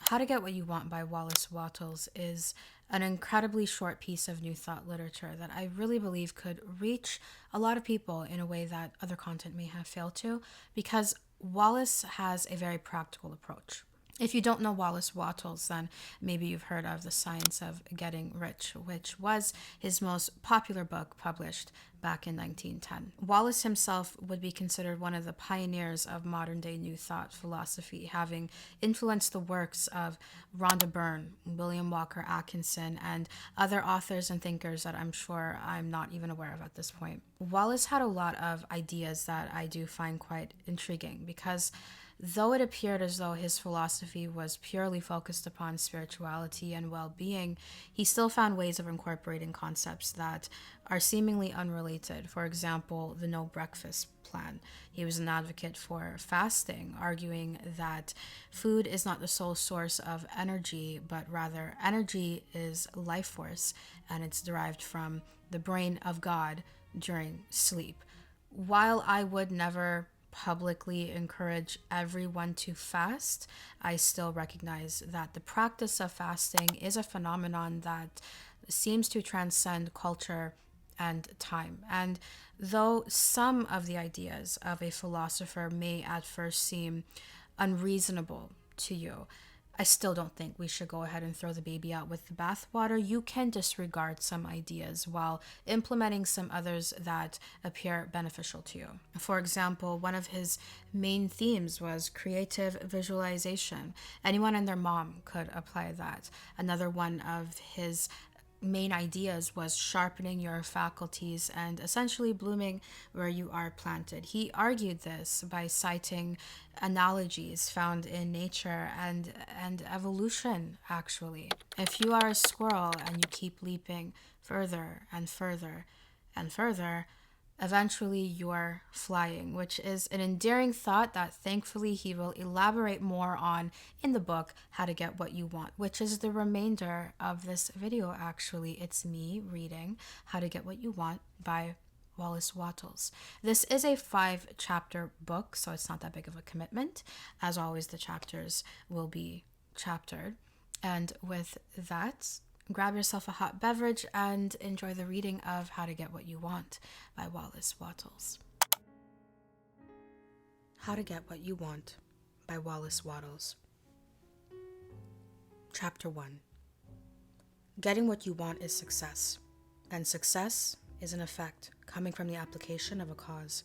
How to Get What You Want by Wallace Wattles is an incredibly short piece of new thought literature that I really believe could reach a lot of people in a way that other content may have failed to, because Wallace has a very practical approach. If you don't know Wallace Wattles, then maybe you've heard of The Science of Getting Rich, which was his most popular book published back in 1910. Wallace himself would be considered one of the pioneers of modern-day New Thought philosophy, having influenced the works of Rhonda Byrne, William Walker Atkinson, and other authors and thinkers that I'm sure I'm not even aware of at this point. Wallace had a lot of ideas that I do find quite intriguing, because though it appeared as though his philosophy was purely focused upon spirituality and well-being, he still found ways of incorporating concepts that are seemingly unrelated. For example, the no breakfast plan. He was an advocate for fasting, arguing that food is not the sole source of energy, but rather energy is life force, and it's derived from the brain of God during sleep. While I would never publicly encourage everyone to fast, I still recognize that the practice of fasting is a phenomenon that seems to transcend culture and time. And though some of the ideas of a philosopher may at first seem unreasonable to you, I still don't think we should go ahead and throw the baby out with the bathwater. You can disregard some ideas while implementing some others that appear beneficial to you. For example, one of his main themes was creative visualization. Anyone and their mom could apply that. Another one of his main ideas was sharpening your faculties and essentially blooming where you are planted. He argued this by citing analogies found in nature and evolution, actually. If you are a squirrel and you keep leaping further and further and further, eventually you're flying, which is an endearing thought that thankfully he will elaborate more on in the book How to Get What You Want, which is the remainder of this video. Actually, it's me reading How to Get What You Want by Wallace Wattles. This is a 5-chapter book, so it's not that big of a commitment. As always, the chapters will be chaptered. And with that, grab yourself a hot beverage and enjoy the reading of How to Get What You Want by Wallace Wattles. How to Get What You Want by Wallace Wattles. Chapter 1. Getting what you want is success, and success is an effect coming from the application of a cause.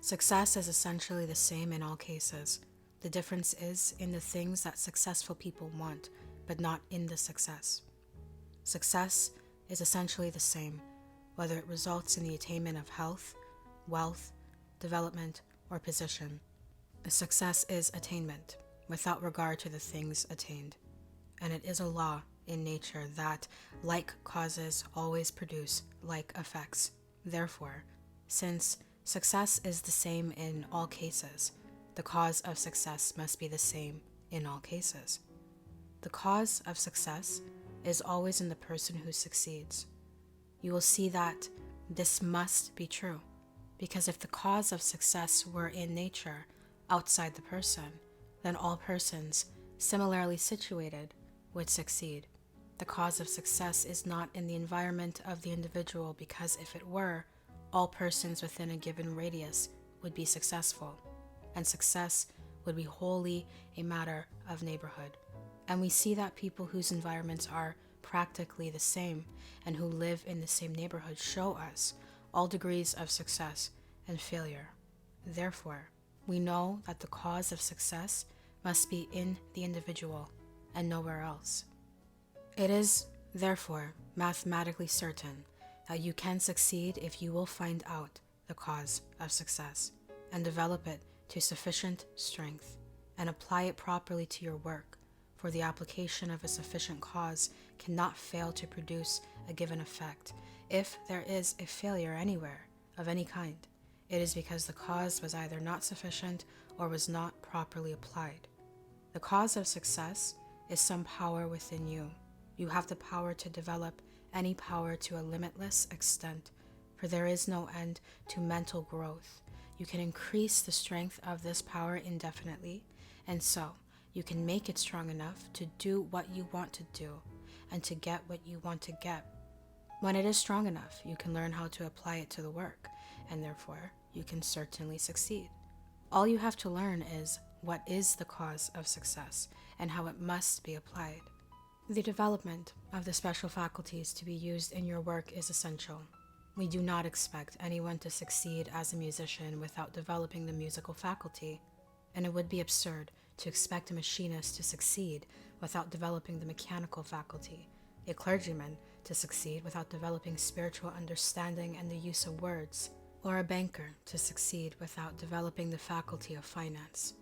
Success is essentially the same in all cases. The difference is in the things that successful people want, but not in the success. Success is essentially the same, whether it results in the attainment of health, wealth, development, or position. A success is attainment, without regard to the things attained. And it is a law in nature that like causes always produce like effects. Therefore, since success is the same in all cases, the cause of success must be the same in all cases. The cause of success is always in the person who succeeds. You will see that this must be true, because if the cause of success were in nature, outside the person, then all persons similarly situated would succeed. The cause of success is not in the environment of the individual, because if it were, all persons within a given radius would be successful, and success would be wholly a matter of neighborhood. And we see that people whose environments are practically the same and who live in the same neighborhood show us all degrees of success and failure. Therefore, we know that the cause of success must be in the individual and nowhere else. It is, therefore, mathematically certain that you can succeed if you will find out the cause of success and develop it to sufficient strength and apply it properly to your work. For the application of a sufficient cause cannot fail to produce a given effect. If there is a failure anywhere, of any kind, it is because the cause was either not sufficient or was not properly applied. The cause of success is some power within you. You have the power to develop any power to a limitless extent, for there is no end to mental growth. You can increase the strength of this power indefinitely, and so you can make it strong enough to do what you want to do and to get what you want to get. When it is strong enough, you can learn how to apply it to the work, and therefore you can certainly succeed. All you have to learn is what is the cause of success and how it must be applied. The development of the special faculties to be used in your work is essential. We do not expect anyone to succeed as a musician without developing the musical faculty, and it would be absurd to expect a machinist to succeed without developing the mechanical faculty, a clergyman to succeed without developing spiritual understanding and the use of words, or a banker to succeed without developing the faculty of finance.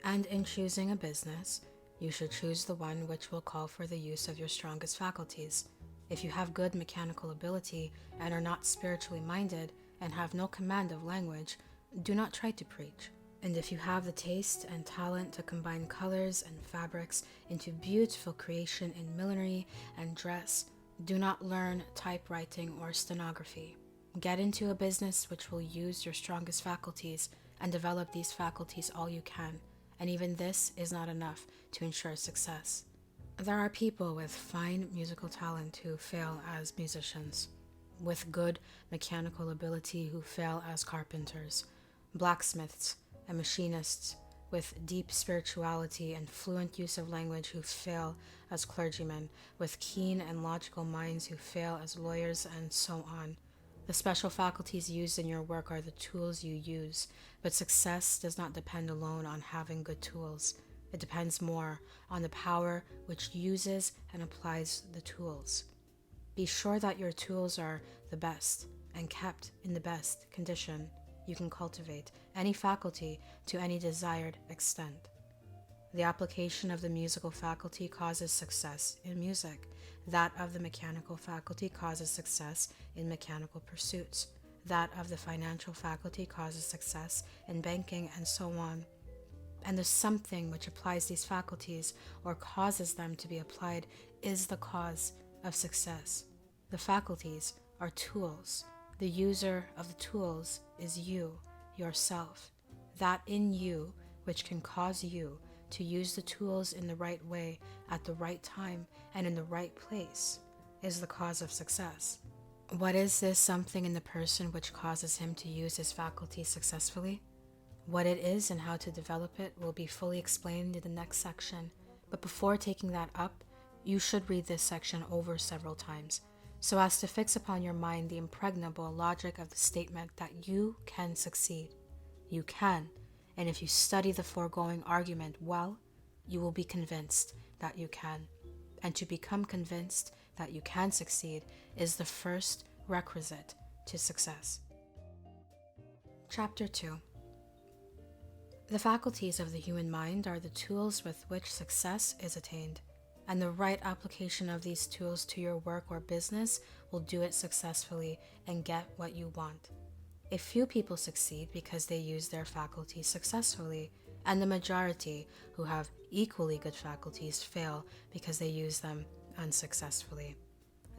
And in choosing a business, you should choose the one which will call for the use of your strongest faculties. If you have good mechanical ability and are not spiritually minded and have no command of language, do not try to preach. And if you have the taste and talent to combine colors and fabrics into beautiful creation in millinery and dress, do not learn typewriting or stenography. Get into a business which will use your strongest faculties and develop these faculties all you can, and even this is not enough to ensure success. There are people with fine musical talent who fail as musicians, with good mechanical ability who fail as carpenters, blacksmiths, and machinists with deep spirituality and fluent use of language who fail as clergymen, with keen and logical minds who fail as lawyers, and so on. The special faculties used in your work are the tools you use, but success does not depend alone on having good tools. It depends more on the power which uses and applies the tools. Be sure that your tools are the best and kept in the best condition. You can cultivate any faculty to any desired extent. The application of the musical faculty causes success in music. That of the mechanical faculty causes success in mechanical pursuits. That of the financial faculty causes success in banking, and so on. And the something which applies these faculties or causes them to be applied is the cause of success. The faculties are tools. The user of the tools is you, yourself. That in you which can cause you to use the tools in the right way at the right time and in the right place is the cause of success. What is this something in the person which causes him to use his faculties successfully? What it is and how to develop it will be fully explained in the next section, but before taking that up, you should read this section over several times, so as to fix upon your mind the impregnable logic of the statement that you can succeed. You can, and if you study the foregoing argument well, you will be convinced that you can. And to become convinced that you can succeed is the first requisite to success. Chapter 2. The faculties of the human mind are the tools with which success is attained, and the right application of these tools to your work or business will do it successfully and get what you want. A few people succeed because they use their faculties successfully, and the majority who have equally good faculties fail because they use them unsuccessfully.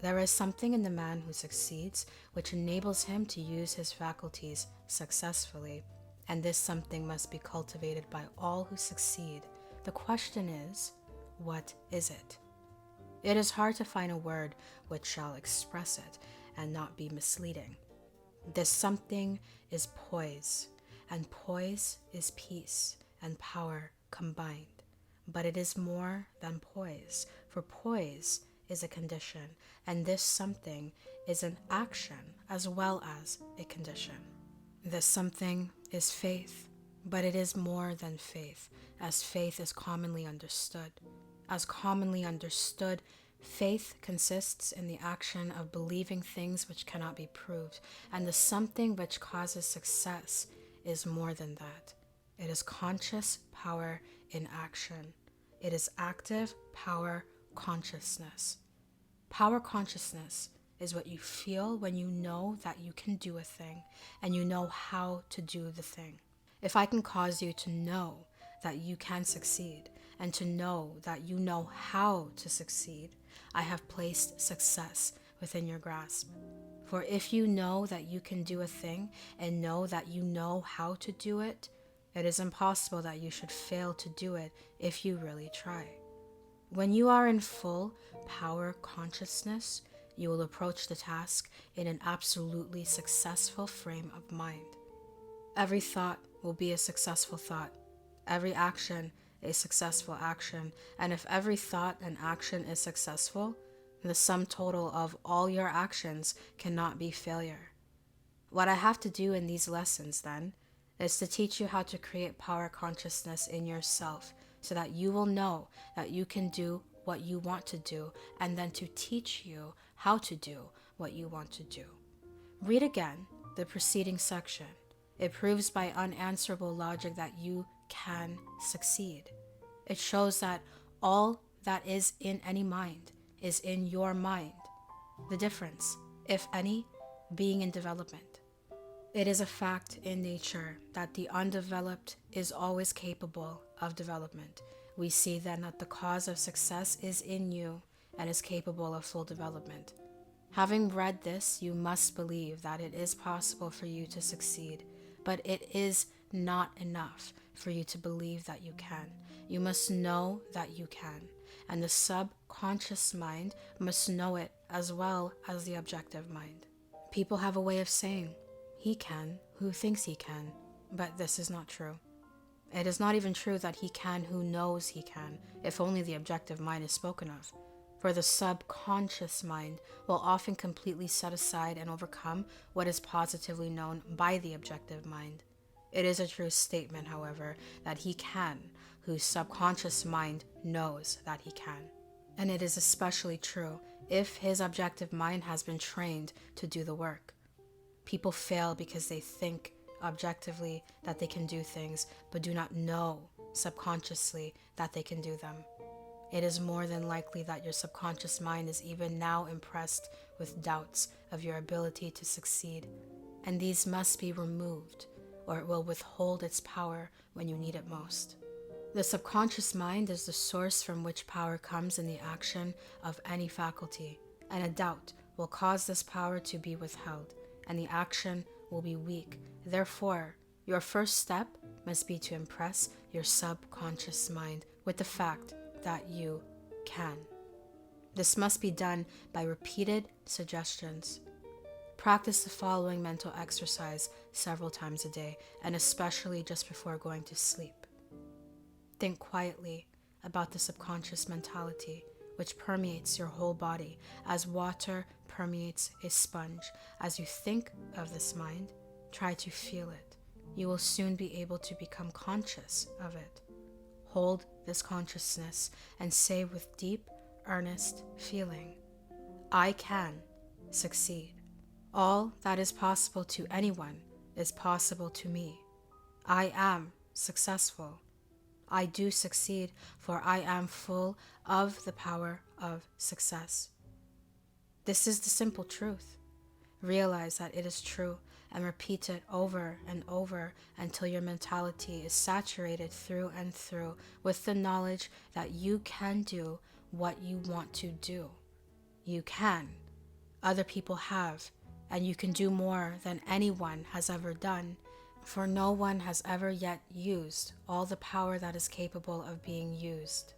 There is something in the man who succeeds which enables him to use his faculties successfully, and this something must be cultivated by all who succeed. The question is, what is it? It is hard to find a word which shall express it and not be misleading. This something is poise, and poise is peace and power combined. But it is more than poise, for poise is a condition, and this something is an action as well as a condition. This something is faith, but it is more than faith, as faith is commonly understood. As commonly understood, faith consists in the action of believing things which cannot be proved, and the something which causes success is more than that. It is conscious power in action. It is active power consciousness. Power consciousness is what you feel when you know that you can do a thing and you know how to do the thing. If I can cause you to know that you can succeed and to know that you know how to succeed, I have placed success within your grasp. For if you know that you can do a thing and know that you know how to do it It is impossible that you should fail to do it if you really try. When you are in full power consciousness, you will approach the task in an absolutely successful frame of mind. Every thought will be a successful thought. Every action a successful action. And if every thought and action is successful, the sum total of all your actions cannot be failure. What I have to do in these lessons, then, is to teach you how to create power consciousness in yourself so that you will know that you can do what you want to do, and then to teach you how to do what you want to do. Read again the preceding section. It proves by unanswerable logic that you can succeed. It shows that all that is in any mind is in your mind. The difference, if any, being in development. It is a fact in nature that the undeveloped is always capable of development. We see then that the cause of success is in you and is capable of full development. Having read this, you must believe that it is possible for you to succeed, but it is not enough for you to believe that you can. You must know that you can, and the subconscious mind must know it as well as the objective mind. People have a way of saying, "He can who thinks he can," but this is not true. It is not even true that he can who knows he can, if only the objective mind is spoken of. For the subconscious mind will often completely set aside and overcome what is positively known by the objective mind. It is a true statement, however, that he can, whose subconscious mind knows that he can. And it is especially true if his objective mind has been trained to do the work. People fail because they think objectively that they can do things, but do not know subconsciously that they can do them. It is more than likely that your subconscious mind is even now impressed with doubts of your ability to succeed, and these must be removed, or it will withhold its power when you need it most. The subconscious mind is the source from which power comes in the action of any faculty, and a doubt will cause this power to be withheld, and the action will be weak. Therefore, your first step must be to impress your subconscious mind with the fact that you can. This must be done by repeated suggestions. Practice the following mental exercise several times a day, and especially just before going to sleep. Think quietly about the subconscious mentality, which permeates your whole body as water permeates a sponge. As you think of this mind, try to feel it. You will soon be able to become conscious of it. Hold this consciousness and say with deep, earnest feeling, "I can succeed. All that is possible to anyone is possible to me. I am successful. I do succeed, for I am full of the power of success." This is the simple truth. Realize that it is true and repeat it over and over until your mentality is saturated through and through with the knowledge that you can do what you want to do. You can. Other people have, and you can do more than anyone has ever done, for no one has ever yet used all the power that is capable of being used.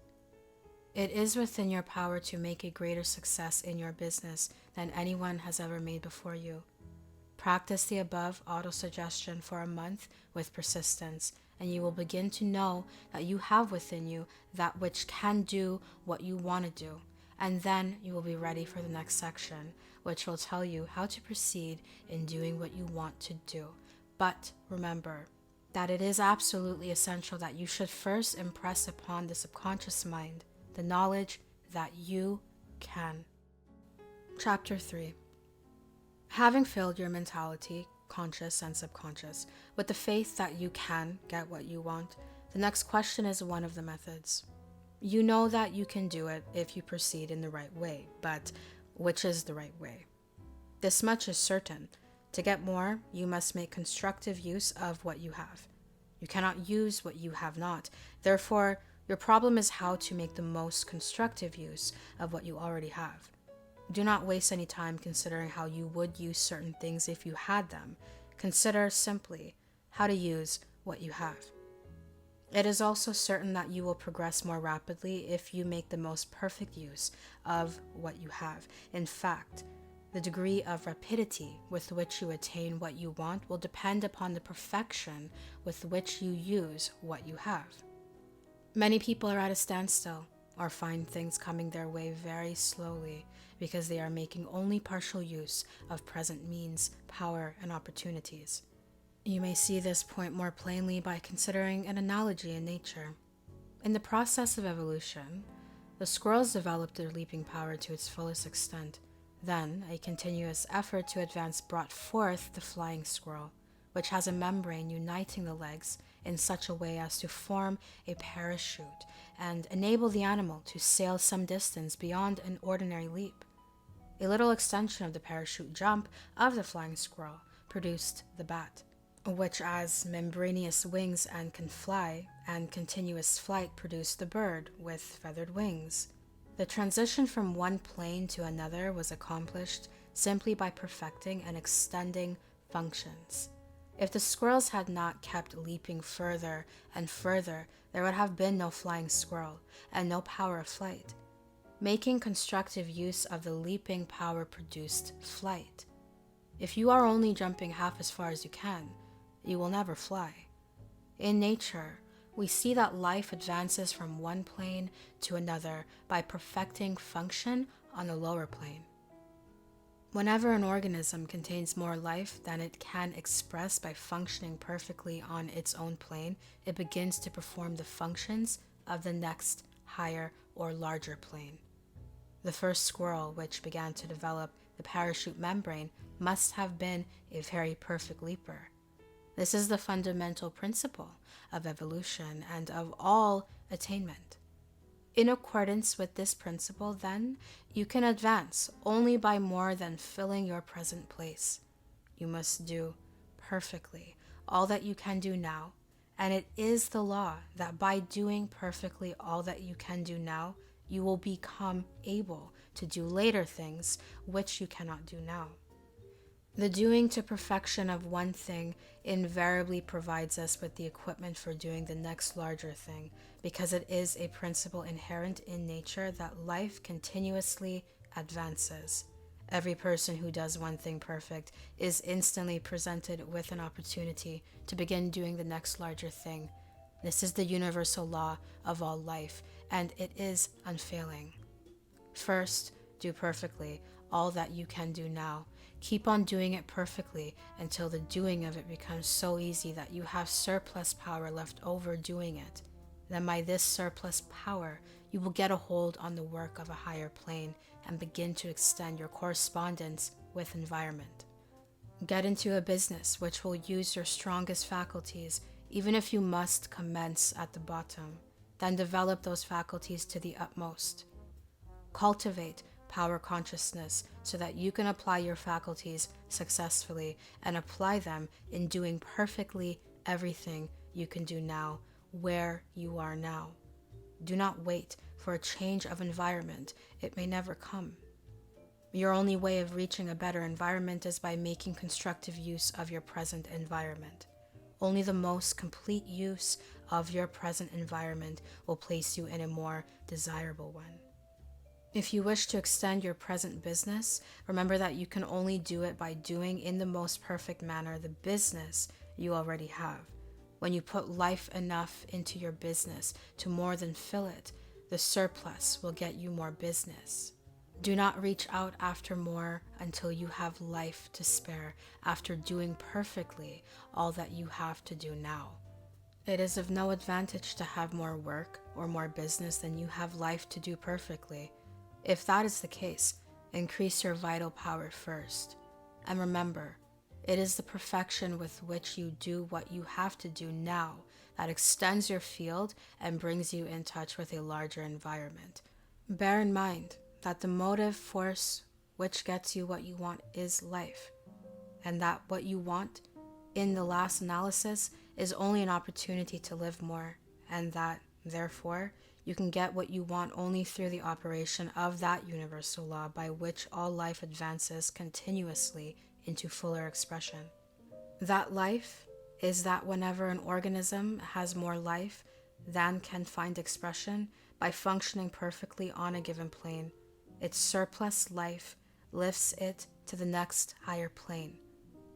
It is within your power to make a greater success in your business than anyone has ever made before you. Practice the above auto-suggestion for a month with persistence, and you will begin to know that you have within you that which can do what you want to do. And then you will be ready for the next section, which will tell you how to proceed in doing what you want to do. But remember that it is absolutely essential that you should first impress upon the subconscious mind the knowledge that you can. Chapter 3. Having filled your mentality, conscious and subconscious, with the faith that you can get what you want, the next question is one of the methods. You know that you can do it if you proceed in the right way, but which is the right way? This much is certain. To get more, you must make constructive use of what you have. You cannot use what you have not. Therefore, your problem is how to make the most constructive use of what you already have. Do not waste any time considering how you would use certain things if you had them. Consider simply how to use what you have. It is also certain that you will progress more rapidly if you make the most perfect use of what you have. In fact, the degree of rapidity with which you attain what you want will depend upon the perfection with which you use what you have. Many people are at a standstill or find things coming their way very slowly because they are making only partial use of present means, power, and opportunities. You may see this point more plainly by considering an analogy in nature. In the process of evolution, the squirrels developed their leaping power to its fullest extent. Then, a continuous effort to advance brought forth the flying squirrel, which has a membrane uniting the legs in such a way as to form a parachute and enable the animal to sail some distance beyond an ordinary leap. A little extension of the parachute jump of the flying squirrel produced the bat, which has membranous wings and can fly, and continuous flight produced the bird with feathered wings. The transition from one plane to another was accomplished simply by perfecting and extending functions. If the squirrels had not kept leaping further and further, there would have been no flying squirrel and no power of flight. Making constructive use of the leaping power produced flight. If you are only jumping half as far as you can, you will never fly. In nature, we see that life advances from one plane to another by perfecting function on a lower plane. Whenever an organism contains more life than it can express by functioning perfectly on its own plane, it begins to perform the functions of the next higher or larger plane. The first squirrel which began to develop the parachute membrane must have been a very perfect leaper. This is the fundamental principle of evolution and of all attainment. In accordance with this principle, then, you can advance only by more than filling your present place. You must do perfectly all that you can do now, and it is the law that by doing perfectly all that you can do now, you will become able to do later things which you cannot do now. The doing to perfection of one thing invariably provides us with the equipment for doing the next larger thing, because it is a principle inherent in nature that life continuously advances. Every person who does one thing perfect is instantly presented with an opportunity to begin doing the next larger thing. This is the universal law of all life, and it is unfailing. First, do perfectly all that you can do now. Keep on doing it perfectly until the doing of it becomes so easy that you have surplus power left over doing it. Then by this surplus power, you will get a hold on the work of a higher plane and begin to extend your correspondence with environment. Get into a business which will use your strongest faculties, even if you must commence at the bottom. Then develop those faculties to the utmost. Cultivate power consciousness so that you can apply your faculties successfully and apply them in doing perfectly everything you can do now, where you are now. Do not wait for a change of environment. It may never come. Your only way of reaching a better environment is by making constructive use of your present environment. Only the most complete use of your present environment will place you in a more desirable one. If you wish to extend your present business, remember that you can only do it by doing in the most perfect manner the business you already have. When you put life enough into your business to more than fill it, the surplus will get you more business. Do not reach out after more until you have life to spare after doing perfectly all that you have to do now. It is of no advantage to have more work or more business than you have life to do perfectly. If that is the case, increase your vital power first. And remember, it is the perfection with which you do what you have to do now that extends your field and brings you in touch with a larger environment. Bear in mind that the motive force which gets you what you want is life, and that what you want, in the last analysis, is only an opportunity to live more, and that, therefore, you can get what you want only through the operation of that universal law by which all life advances continuously into fuller expression. That life is that whenever an organism has more life, than can find expression by functioning perfectly on a given plane. Its surplus life lifts it to the next higher plane.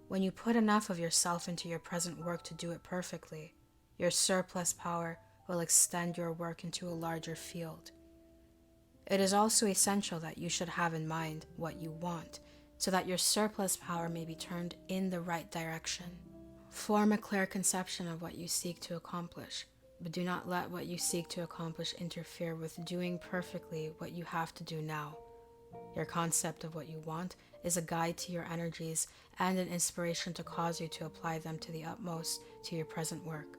When you put enough of yourself into your present work to do it perfectly, your surplus power will extend your work into a larger field. It is also essential that you should have in mind what you want, so that your surplus power may be turned in the right direction. Form a clear conception of what you seek to accomplish, but do not let what you seek to accomplish interfere with doing perfectly what you have to do now. Your concept of what you want is a guide to your energies and an inspiration to cause you to apply them to the utmost to your present work.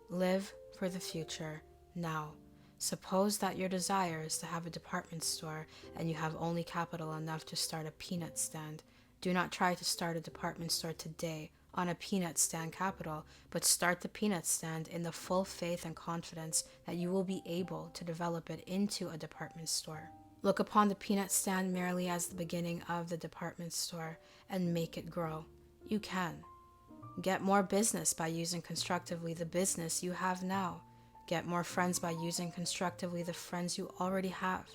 Live for the future now. Suppose that your desire is to have a department store and you have only capital enough to start a peanut stand. Do not try to start a department store today on a peanut stand capital, but start the peanut stand in the full faith and confidence that you will be able to develop it into a department store. Look upon the peanut stand merely as the beginning of the department store and make it grow. You can. Get more business by using constructively the business you have now. Get more friends by using constructively the friends you already have.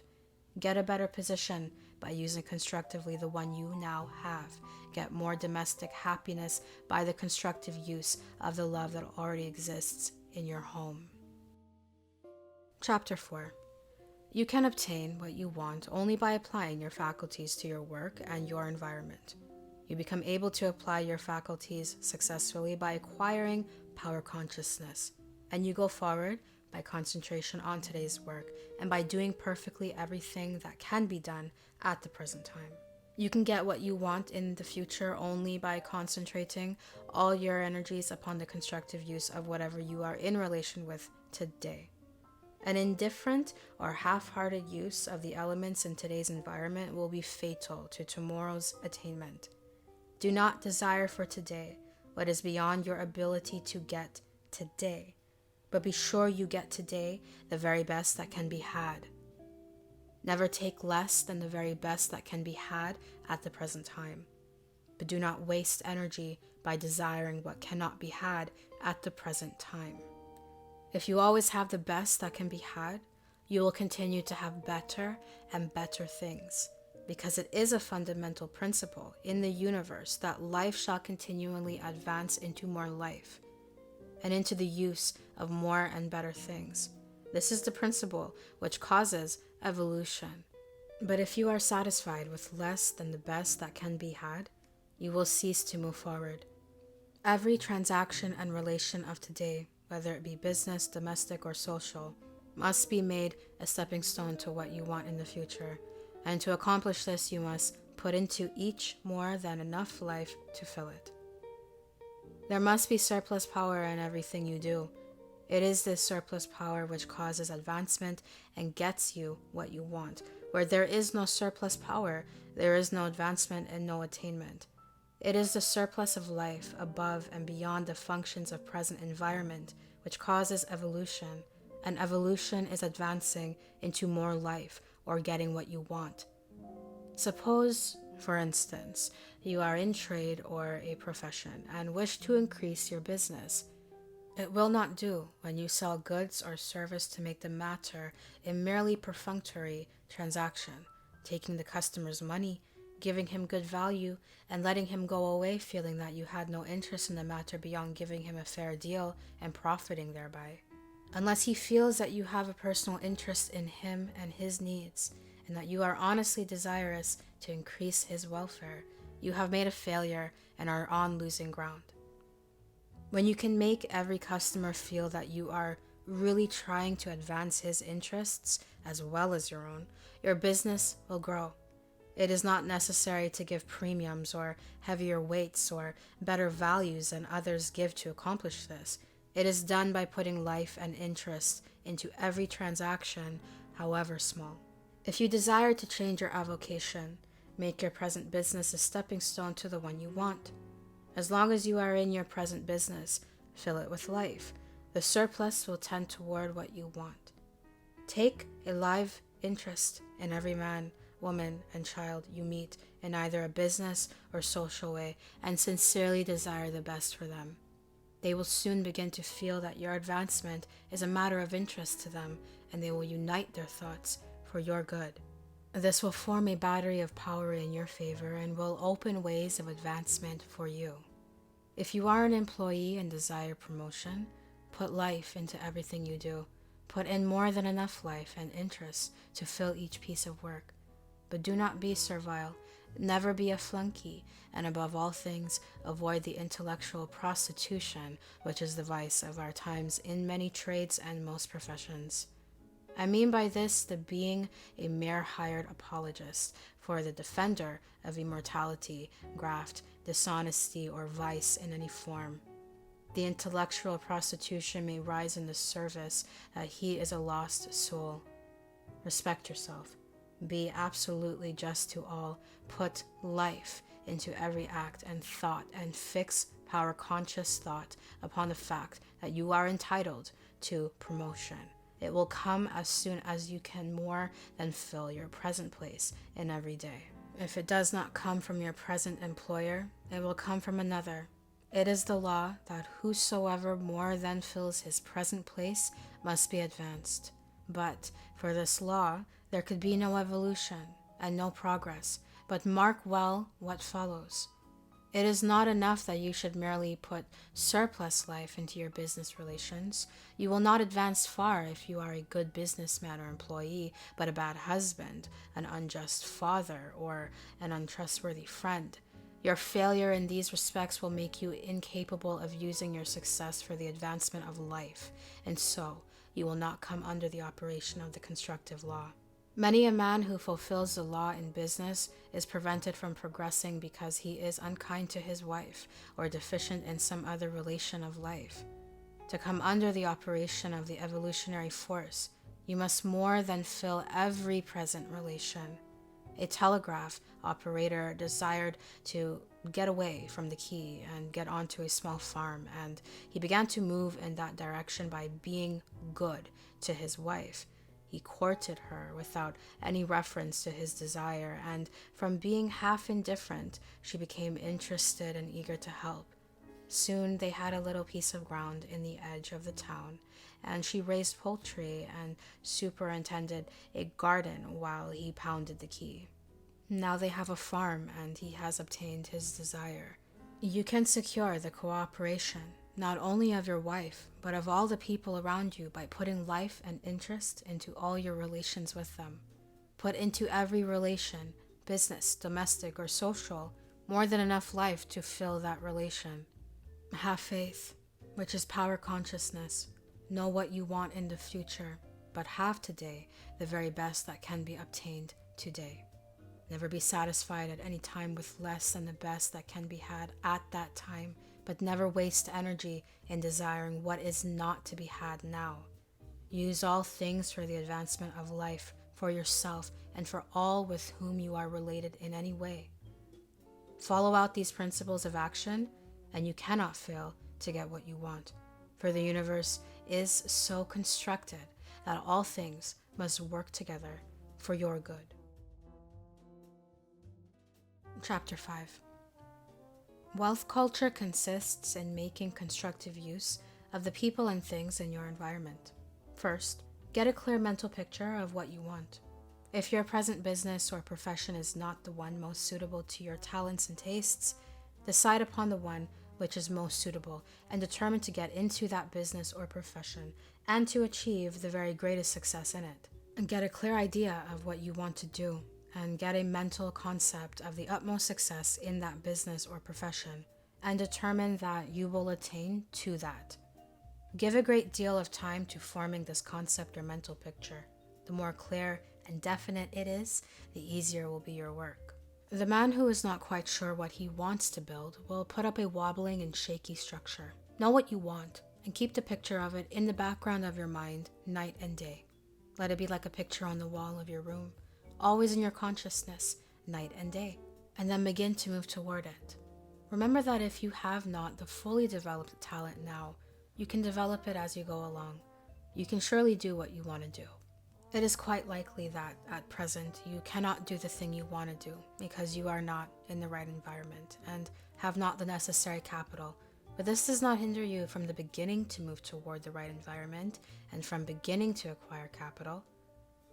Get a better position by using constructively the one you now have. Get more domestic happiness by the constructive use of the love that already exists in your home. Chapter 4. You can obtain what you want only by applying your faculties to your work and your environment. You become able to apply your faculties successfully by acquiring power consciousness, and you go forward by concentration on today's work and by doing perfectly everything that can be done at the present time. You can get what you want in the future only by concentrating all your energies upon the constructive use of whatever you are in relation with today. An indifferent or half-hearted use of the elements in today's environment will be fatal to tomorrow's attainment. Do not desire for today what is beyond your ability to get today, but be sure you get today the very best that can be had. Never take less than the very best that can be had at the present time, but do not waste energy by desiring what cannot be had at the present time. If you always have the best that can be had, you will continue to have better and better things, because it is a fundamental principle in the universe that life shall continually advance into more life and into the use of more and better things. This is the principle which causes evolution. But if you are satisfied with less than the best that can be had, you will cease to move forward. Every transaction and relation of today, whether it be business, domestic, or social, must be made a stepping stone to what you want in the future. And to accomplish this, you must put into each more than enough life to fill it. There must be surplus power in everything you do. It is this surplus power which causes advancement and gets you what you want. Where there is no surplus power, there is no advancement and no attainment. It is the surplus of life above and beyond the functions of present environment which causes evolution, and evolution is advancing into more life or getting what you want. Suppose, for instance, you are in trade or a profession and wish to increase your business. It will not do when you sell goods or service to make the matter a merely perfunctory transaction, taking the customer's money, giving him good value, and letting him go away feeling that you had no interest in the matter beyond giving him a fair deal and profiting thereby. Unless he feels that you have a personal interest in him and his needs, and that you are honestly desirous to increase his welfare, you have made a failure and are on losing ground. When you can make every customer feel that you are really trying to advance his interests as well as your own, your business will grow. It is not necessary to give premiums or heavier weights or better values than others give to accomplish this. It is done by putting life and interest into every transaction, however small. If you desire to change your avocation, make your present business a stepping stone to the one you want. As long as you are in your present business, fill it with life. The surplus will tend toward what you want. Take a live interest in every man, woman, and child you meet in either a business or social way, and sincerely desire the best for them. They will soon begin to feel that your advancement is a matter of interest to them, and they will unite their thoughts for your good. This will form a battery of power in your favor and will open ways of advancement for you. If you are an employee and desire promotion, put life into everything you do. Put in more than enough life and interest to fill each piece of work. But do not be servile, never be a flunky, and above all things, avoid the intellectual prostitution, which is the vice of our times in many trades and most professions. I mean by this the being a mere hired apologist for the defender of immortality, graft, dishonesty, or vice in any form. The intellectual prostitution may rise in the service that he is a lost soul. Respect yourself. Be absolutely just to all. Put life into every act and thought, and fix power-conscious thought upon the fact that you are entitled to promotion. It will come as soon as you can more than fill your present place in every day. If it does not come from your present employer, it will come from another. It is the law that whosoever more than fills his present place must be advanced. But for this law, there could be no evolution and no progress. But mark well what follows. It is not enough that you should merely put surplus life into your business relations. You will not advance far if you are a good businessman or employee, but a bad husband, an unjust father, or an untrustworthy friend. Your failure in these respects will make you incapable of using your success for the advancement of life, and so you will not come under the operation of the constructive law. Many a man who fulfills the law in business is prevented from progressing because he is unkind to his wife or deficient in some other relation of life. To come under the operation of the evolutionary force, you must more than fill every present relation. A telegraph operator desired to get away from the key and get onto a small farm, and he began to move in that direction by being good to his wife. He courted her without any reference to his desire, and from being half indifferent, she became interested and eager to help. Soon they had a little piece of ground in the edge of the town, and she raised poultry and superintended a garden while he pounded the key. Now they have a farm, and he has obtained his desire. You can secure the cooperation not only of your wife, but of all the people around you by putting life and interest into all your relations with them. Put into every relation, business, domestic, or social, more than enough life to fill that relation. Have faith, which is power consciousness. Know what you want in the future, but have today the very best that can be obtained today. Never be satisfied at any time with less than the best that can be had at that time, but never waste energy in desiring what is not to be had now. Use all things for the advancement of life, for yourself, and for all with whom you are related in any way. Follow out these principles of action, and you cannot fail to get what you want, for the universe is so constructed that all things must work together for your good. Chapter 5. Wealth culture consists in making constructive use of the people and things in your environment. First, get a clear mental picture of what you want. If your present business or profession is not the one most suitable to your talents and tastes, decide upon the one which is most suitable and determine to get into that business or profession and to achieve the very greatest success in it. And get a clear idea of what you want to do, and get a mental concept of the utmost success in that business or profession, and determine that you will attain to that. Give a great deal of time to forming this concept or mental picture. The more clear and definite it is, the easier will be your work. The man who is not quite sure what he wants to build will put up a wobbling and shaky structure. Know what you want, and keep the picture of it in the background of your mind night and day. Let it be like a picture on the wall of your room, always in your consciousness, night and day, and then begin to move toward it. Remember that if you have not the fully developed talent now, you can develop it as you go along. You can surely do what you want to do. It is quite likely that, at present, you cannot do the thing you want to do because you are not in the right environment and have not the necessary capital, But this does not hinder you from the beginning to move toward the right environment and from beginning to acquire capital.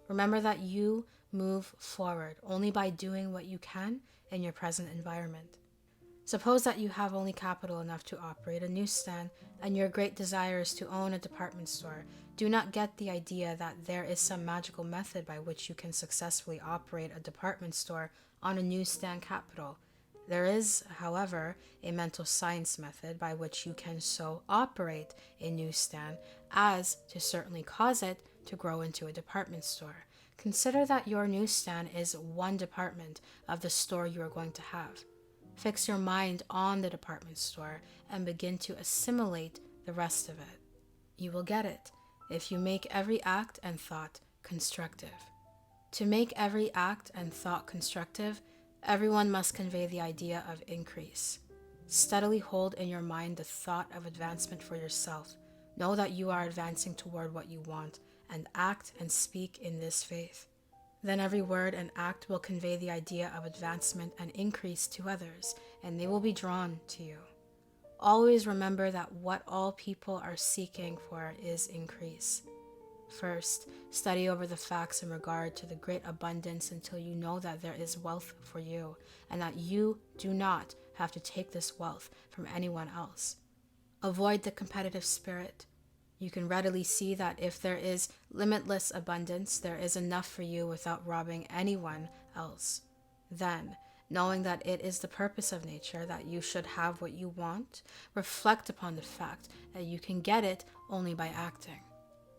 Remember that you move forward only by doing what you can in your present environment. Suppose that you have only capital enough to operate a newsstand and your great desire is to own a department store. Do not get the idea that there is some magical method by which you can successfully operate a department store on a newsstand capital. There is, however, a mental science method by which you can so operate a newsstand as to certainly cause it to grow into a department store. Consider that your newsstand is one department of the store you are going to have. Fix your mind on the department store and begin to assimilate the rest of it. You will get it if you make every act and thought constructive. To make every act and thought constructive, everyone must convey the idea of increase. Steadily hold in your mind the thought of advancement for yourself. Know that you are advancing toward what you want, and act and speak in this faith. Then every word and act will convey the idea of advancement and increase to others, and they will be drawn to you. Always remember that what all people are seeking for is increase. First, study over the facts in regard to the great abundance until you know that there is wealth for you, and that you do not have to take this wealth from anyone else. Avoid the competitive spirit. You can readily see that if there is limitless abundance, there is enough for you without robbing anyone else. Then, knowing that it is the purpose of nature that you should have what you want, reflect upon the fact that you can get it only by acting.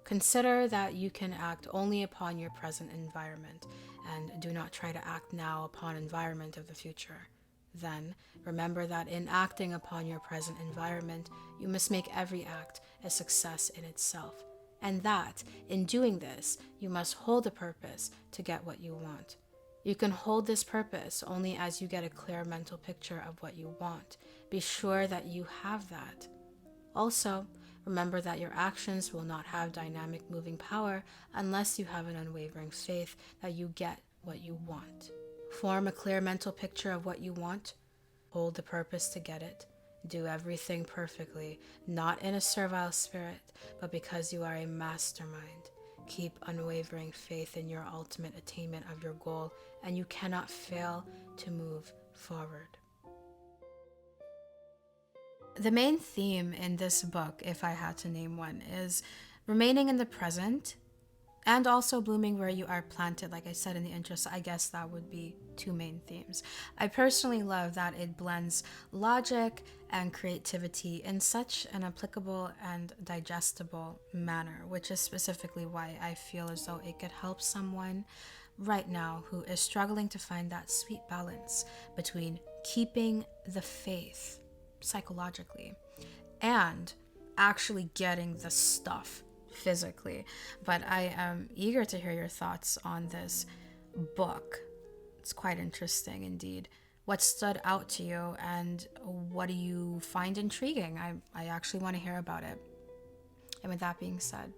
Consider that you can act only upon your present environment, and do not try to act now upon environment of the future. Then, remember that in acting upon your present environment, you must make every act a success in itself, and that, in doing this, you must hold a purpose to get what you want. You can hold this purpose only as you get a clear mental picture of what you want. Be sure that you have that. Also, remember that your actions will not have dynamic moving power unless you have an unwavering faith that you get what you want. Form a clear mental picture of what you want. Hold the purpose to get it. Do everything perfectly, not in a servile spirit, but because you are a mastermind. Keep unwavering faith in your ultimate attainment of your goal, and you cannot fail to move forward. The main theme in this book, if I had to name one, is remaining in the present and also blooming where you are planted. Like I said in the intro, so I guess that would be two main themes. I personally love that it blends logic and creativity in such an applicable and digestible manner, which is specifically why I feel as though it could help someone right now who is struggling to find that sweet balance between keeping the faith psychologically and actually getting the stuff physically. But I am eager to hear your thoughts on this book. It's quite interesting indeed. What stood out to you and what do you find intriguing? I actually want to hear about it. And with that being said,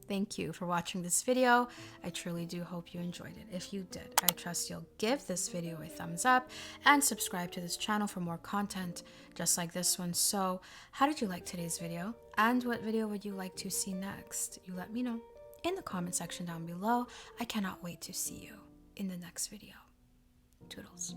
thank you for watching this video. I truly do hope you enjoyed it. If you did, I trust you'll give this video a thumbs up and subscribe to this channel for more content just like this one. So, how did you like today's video? And what video would you like to see next? You let me know in the comment section down below. I cannot wait to see you in the next video. Toodles.